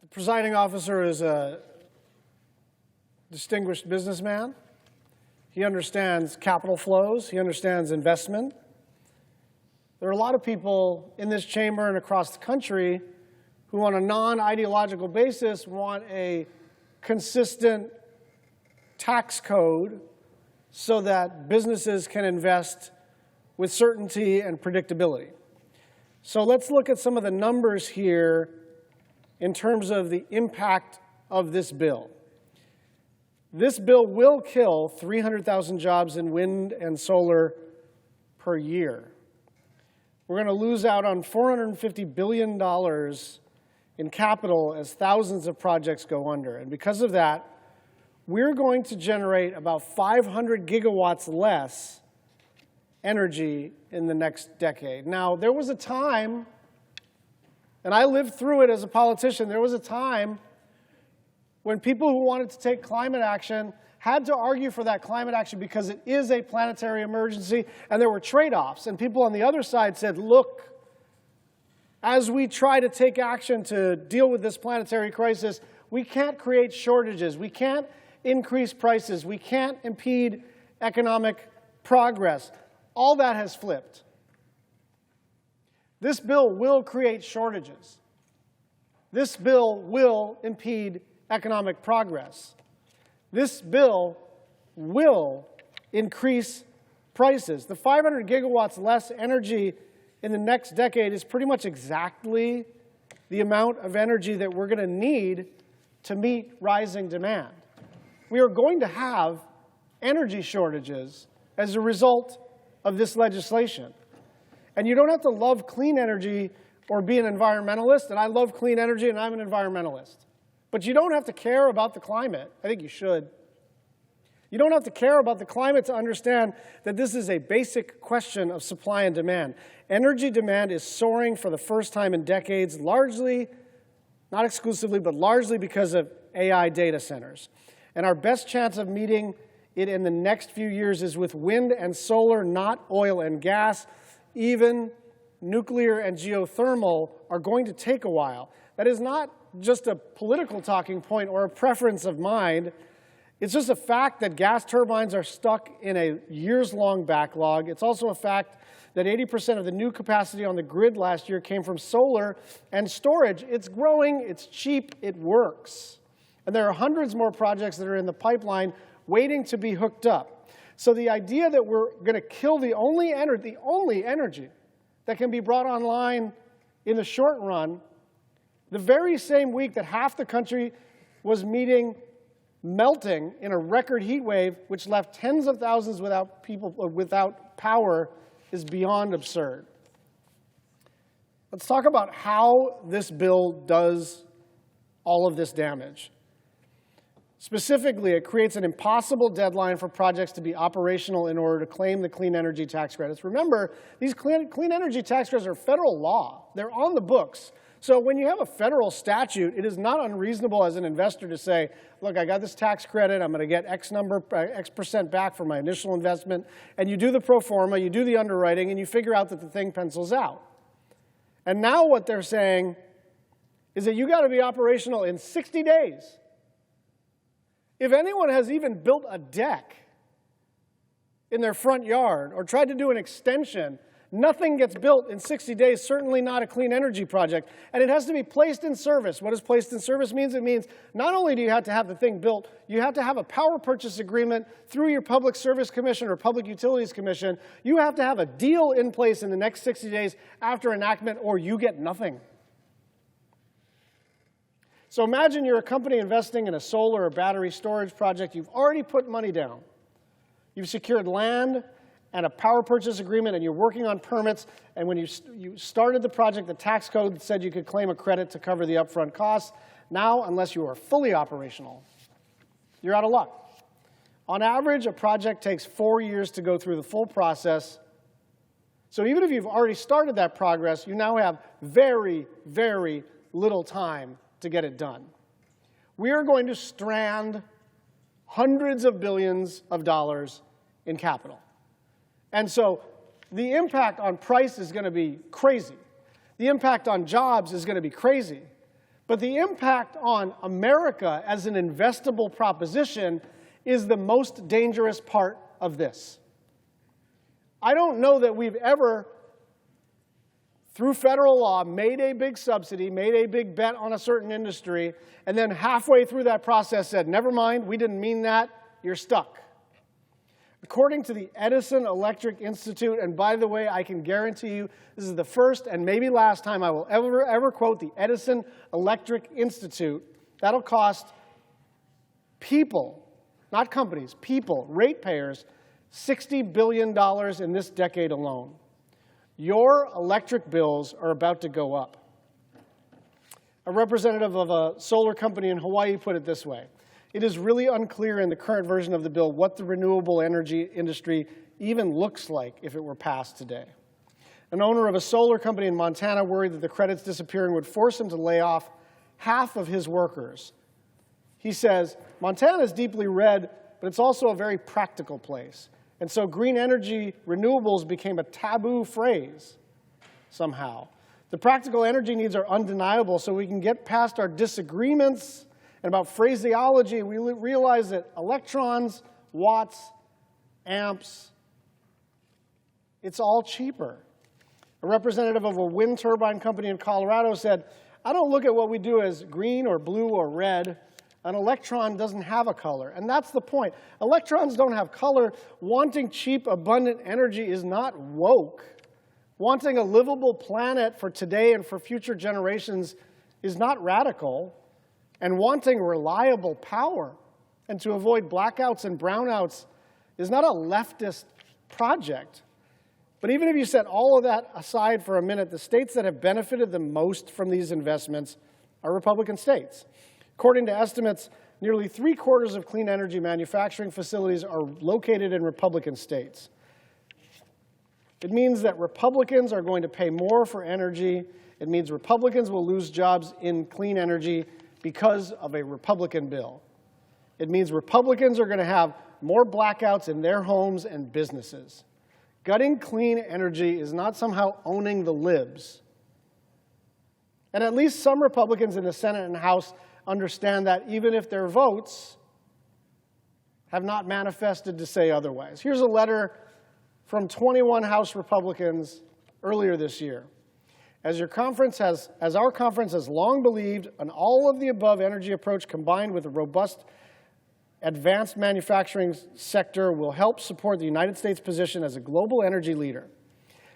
The presiding officer is a distinguished businessman. He understands capital flows. He understands investment. There are a lot of people in this chamber and across the country who, on a non-ideological basis, want a consistent tax code so that businesses can invest with certainty and predictability. So let's look at some of the numbers here in terms of the impact of this bill. This bill will kill 300,000 jobs in wind and solar per year. We're going to lose out on $450 billion in capital as thousands of projects go under. And because of that, we're going to generate about 500 gigawatts less energy in the next decade. Now, there was a time, and I lived through it as a politician, there was a time when people who wanted to take climate action had to argue for that climate action because it is a planetary emergency, and there were trade-offs. And people on the other side said, look, as we try to take action to deal with this planetary crisis, we can't create shortages. We can't increase prices. We can't impede economic progress. All that has flipped. This bill will create shortages. This bill will impede economic progress. This bill will increase prices. The 500 gigawatts less energy in the next decade is pretty much exactly the amount of energy that we're going to need to meet rising demand. We are going to have energy shortages as a result of this legislation. And you don't have to love clean energy or be an environmentalist, and I love clean energy and I'm an environmentalist. But you don't have to care about the climate. I think you should. You don't have to care about the climate to understand that this is a basic question of supply and demand. Energy demand is soaring for the first time in decades, largely, not exclusively, but largely because of AI data centers. And our best chance of meeting it in the next few years is with wind and solar, not oil and gas. Even nuclear and geothermal are going to take a while. That is not just a political talking point or a preference of mine. It's just a fact that gas turbines are stuck in a years-long backlog. It's also a fact that 80% of the new capacity on the grid last year came from solar and storage. It's growing, it's cheap, it works. And there are hundreds more projects that are in the pipeline waiting to be hooked up. So the idea that we're going to kill the only energy that can be brought online in the short run, the very same week that half the country was meeting melting in a record heat wave, which left tens of thousands without power, is beyond absurd. Let's talk about how this bill does all of this damage. Specifically, it creates an impossible deadline for projects to be operational in order to claim the clean energy tax credits. Remember, these clean energy tax credits are federal law. They're on the books. So when you have a federal statute, it is not unreasonable as an investor to say, look, I got this tax credit, I'm going to get X percent back for my initial investment. And you do the pro forma, you do the underwriting, and you figure out that the thing pencils out. And now what they're saying is that you got to be operational in 60 days. If anyone has even built a deck in their front yard or tried to do an extension, nothing gets built in 60 days, certainly not a clean energy project. And it has to be placed in service. What does placed in service mean? It means not only do you have to have the thing built, you have to have a power purchase agreement through your Public Service Commission or Public Utilities Commission. You have to have a deal in place in the next 60 days after enactment, or you get nothing. So imagine you're a company investing in a solar or battery storage project. You've already put money down. You've secured land and a power purchase agreement, and you're working on permits. And when you started the project, the tax code said you could claim a credit to cover the upfront costs. Now, unless you are fully operational, you're out of luck. On average, a project takes 4 years to go through the full process. So even if you've already started that progress, you now have very, very little time to get it done. We are going to strand hundreds of billions of dollars in capital. And so the impact on price is going to be crazy. The impact on jobs is going to be crazy. But the impact on America as an investable proposition is the most dangerous part of this. I don't know that we've ever, through federal law, made a big subsidy, made a big bet on a certain industry, and then halfway through that process said, never mind, we didn't mean that, you're stuck. According to the Edison Electric Institute, and by the way, I can guarantee you this is the first and maybe last time I will ever quote the Edison Electric Institute, that'll cost people, not companies, people, ratepayers, $60 billion in this decade alone. Your electric bills are about to go up. A representative of a solar company in Hawaii put it this way: it is really unclear in the current version of the bill what the renewable energy industry even looks like if it were passed today. An owner of a solar company in Montana worried that the credits disappearing would force him to lay off half of his workers. He says, Montana is deeply red, but it's also a very practical place. And so green energy renewables became a taboo phrase somehow. The practical energy needs are undeniable, so we can get past our disagreements and about phraseology. We realize that electrons, watts, amps, it's all cheaper. A representative of a wind turbine company in Colorado said, I don't look at what we do as green or blue or red. An electron doesn't have a color, and that's the point. Electrons don't have color. Wanting cheap, abundant energy is not woke. Wanting a livable planet for today and for future generations is not radical. And wanting reliable power and to avoid blackouts and brownouts is not a leftist project. But even if you set all of that aside for a minute, the states that have benefited the most from these investments are Republican states. According to estimates, nearly 3/4 of clean energy manufacturing facilities are located in Republican states. It means that Republicans are going to pay more for energy. It means Republicans will lose jobs in clean energy because of a Republican bill. It means Republicans are going to have more blackouts in their homes and businesses. Gutting clean energy is not somehow owning the libs. And at least some Republicans in the Senate and House understand that, even if their votes have not manifested to say otherwise. Here's a letter from 21 House Republicans earlier this year. As our conference has long believed, an all-of-the-above energy approach combined with a robust advanced manufacturing sector will help support the United States' position as a global energy leader.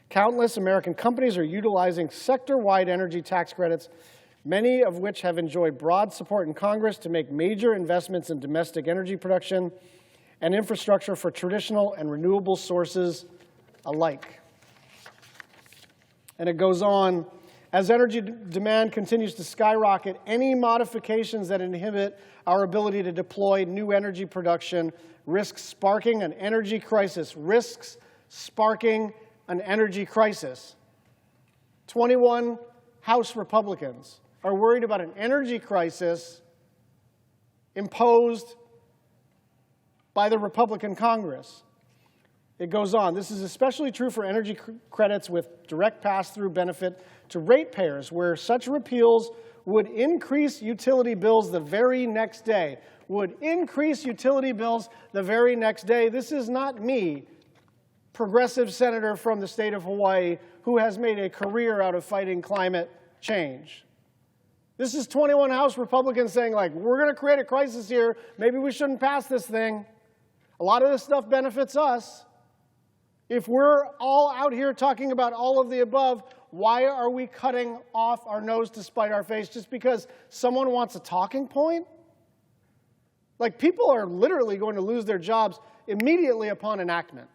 Countless American companies are utilizing sector-wide energy tax credits, many of which have enjoyed broad support in Congress to make major investments in domestic energy production and infrastructure for traditional and renewable sources alike. And it goes on, as energy demand continues to skyrocket, any modifications that inhibit our ability to deploy new energy production risks sparking an energy crisis. 21 House Republicans are worried about an energy crisis imposed by the Republican Congress. It goes on. This is especially true for energy credits with direct pass-through benefit to ratepayers, where such repeals would increase utility bills the very next day. This is not me, progressive senator from the state of Hawaii, who has made a career out of fighting climate change. This is 21 House Republicans saying, like, we're going to create a crisis here. Maybe we shouldn't pass this thing. A lot of this stuff benefits us. If we're all out here talking about all of the above, why are we cutting off our nose to spite our face just because someone wants a talking point? Like, people are literally going to lose their jobs immediately upon enactment.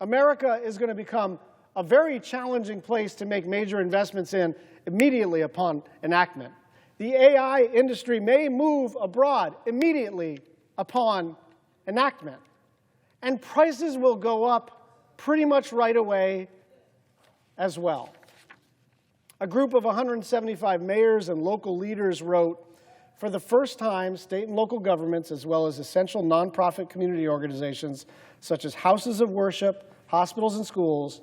America is going to become a very challenging place to make major investments in immediately upon enactment. The AI industry may move abroad immediately upon enactment. And prices will go up pretty much right away as well. A group of 175 mayors and local leaders wrote, for the first time, state and local governments, as well as essential nonprofit community organizations, such as houses of worship, hospitals, and schools,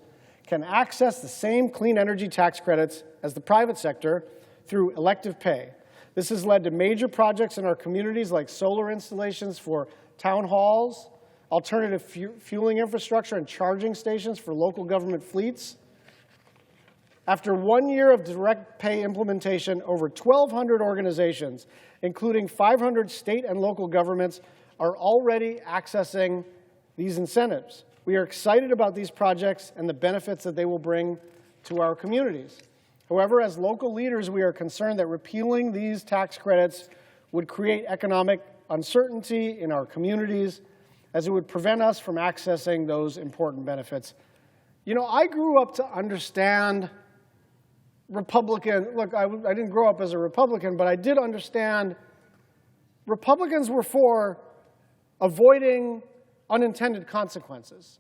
can access the same clean energy tax credits as the private sector through elective pay. This has led to major projects in our communities like solar installations for town halls, alternative fueling infrastructure and charging stations for local government fleets. After 1 year of direct pay implementation, over 1,200 organizations, including 500 state and local governments, are already accessing these incentives. We are excited about these projects and the benefits that they will bring to our communities. However, as local leaders, we are concerned that repealing these tax credits would create economic uncertainty in our communities, as it would prevent us from accessing those important benefits. You know, I grew up to understand Republican. Look, I didn't grow up as a Republican, but I did understand Republicans were for avoiding unintended consequences.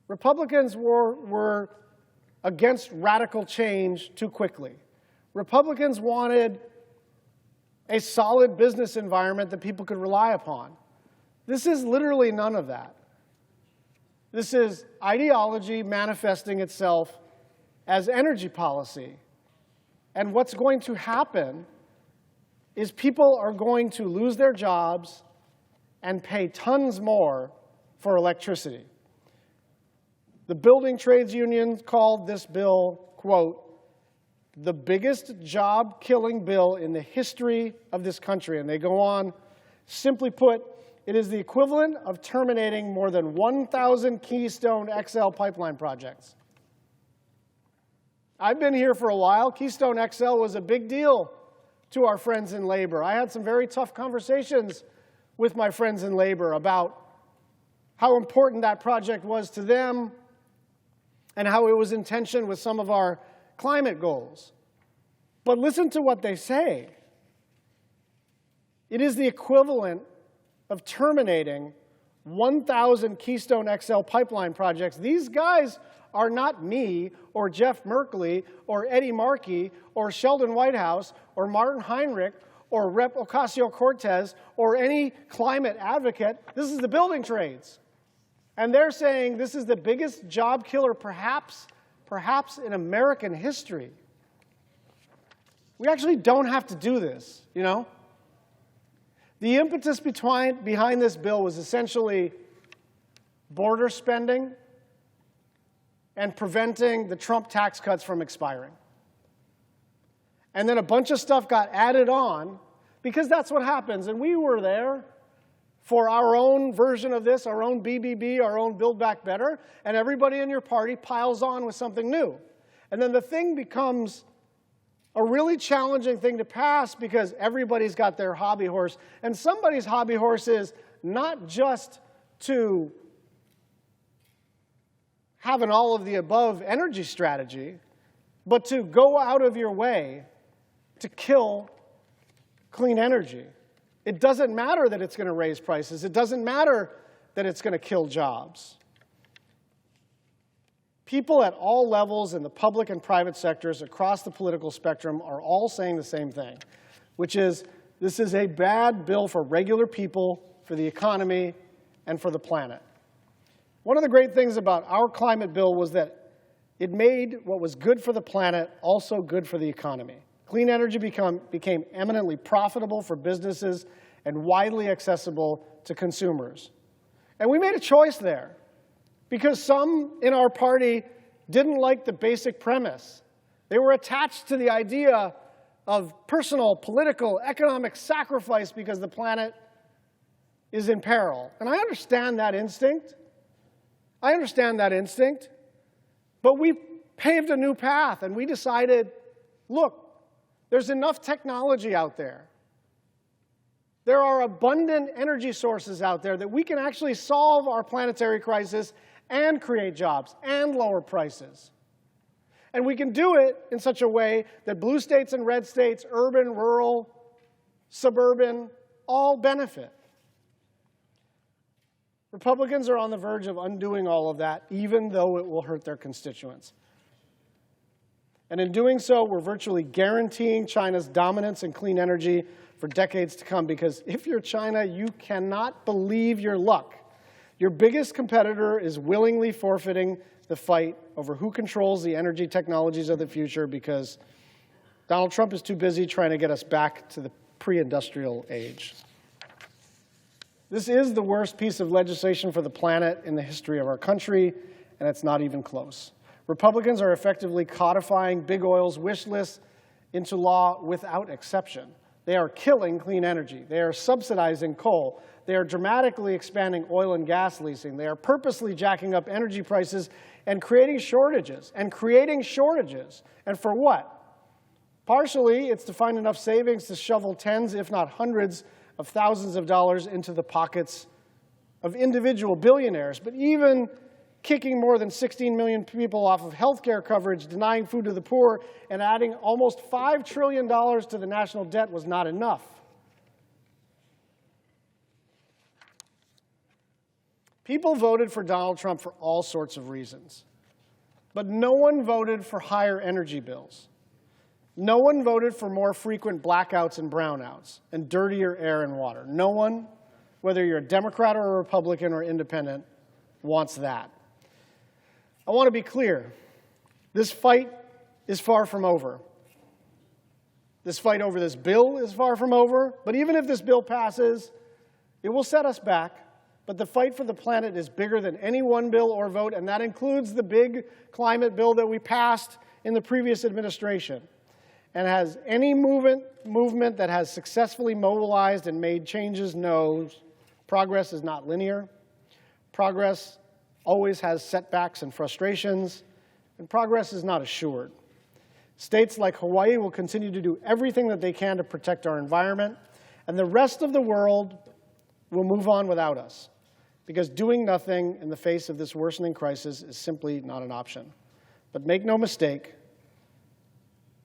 Republicans were against radical change too quickly. Republicans wanted a solid business environment that people could rely upon. This is literally none of that. This is ideology manifesting itself as energy policy. And what's going to happen is people are going to lose their jobs and pay tons more for electricity. The building trades union called this bill, quote, the biggest job-killing bill in the history of this country. And they go on, simply put, it is the equivalent of terminating more than 1,000 Keystone XL pipeline projects. I've been here for a while. Keystone XL was a big deal to our friends in labor. I had some very tough conversations with my friends in labor about how important that project was to them and how it was in tension with some of our climate goals. But listen to what they say. It is the equivalent of terminating 1,000 Keystone XL pipeline projects. These guys are not me or Jeff Merkley or Eddie Markey or Sheldon Whitehouse or Martin Heinrich or Rep. Ocasio-Cortez or any climate advocate. This is the building trades. And they're saying this is the biggest job killer perhaps in American history. We actually don't have to do this, you know? The impetus behind this bill was essentially border spending and preventing the Trump tax cuts from expiring. And then a bunch of stuff got added on because that's what happens. And we were there for our own version of this, our own BBB, our own Build Back Better, and everybody in your party piles on with something new. And then the thing becomes a really challenging thing to pass because everybody's got their hobby horse. And somebody's hobby horse is not just to have an all-of-the-above energy strategy, but to go out of your way to kill clean energy. It doesn't matter that it's going to raise prices. It doesn't matter that it's going to kill jobs. People at all levels in the public and private sectors across the political spectrum are all saying the same thing, which is this is a bad bill for regular people, for the economy, and for the planet. One of the great things about our climate bill was that it made what was good for the planet also good for the economy. Clean energy became eminently profitable for businesses and widely accessible to consumers. And we made a choice there because some in our party didn't like the basic premise. They were attached to the idea of personal, political, economic sacrifice because the planet is in peril. And I understand that instinct. I understand that instinct. But we paved a new path and we decided, look, there's enough technology out there. There are abundant energy sources out there that we can actually solve our planetary crisis and create jobs and lower prices. And we can do it in such a way that blue states and red states, urban, rural, suburban, all benefit. Republicans are on the verge of undoing all of that, even though it will hurt their constituents. And in doing so, we're virtually guaranteeing China's dominance in clean energy for decades to come, because if you're China, you cannot believe your luck. Your biggest competitor is willingly forfeiting the fight over who controls the energy technologies of the future because Donald Trump is too busy trying to get us back to the pre-industrial age. This is the worst piece of legislation for the planet in the history of our country, and it's not even close. Republicans are effectively codifying big oil's wish list into law without exception. They are killing clean energy. They are subsidizing coal. They are dramatically expanding oil and gas leasing. They are purposely jacking up energy prices and creating shortages. And for what? Partially, it's to find enough savings to shovel tens, if not hundreds, of thousands of dollars into the pockets of individual billionaires. But even kicking more than 16 million people off of health care coverage, denying food to the poor, and adding almost $5 trillion to the national debt was not enough. People voted for Donald Trump for all sorts of reasons. But no one voted for higher energy bills. No one voted for more frequent blackouts and brownouts and dirtier air and water. No one, whether you're a Democrat or a Republican or independent, wants that. I want to be clear. This fight is far from over. This fight over this bill is far from over. But even if this bill passes, it will set us back. But the fight for the planet is bigger than any one bill or vote, and that includes the big climate bill that we passed in the previous administration. And as any movement that has successfully mobilized and made changes knows, progress is not linear. Progress always has setbacks and frustrations, and progress is not assured. States like Hawaii will continue to do everything that they can to protect our environment, and the rest of the world will move on without us, because doing nothing in the face of this worsening crisis is simply not an option. But make no mistake,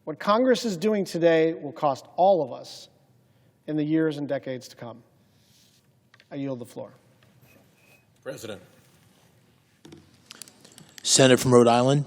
what Congress is doing today will cost all of us in the years and decades to come. I yield the floor. President. Senator from Rhode Island.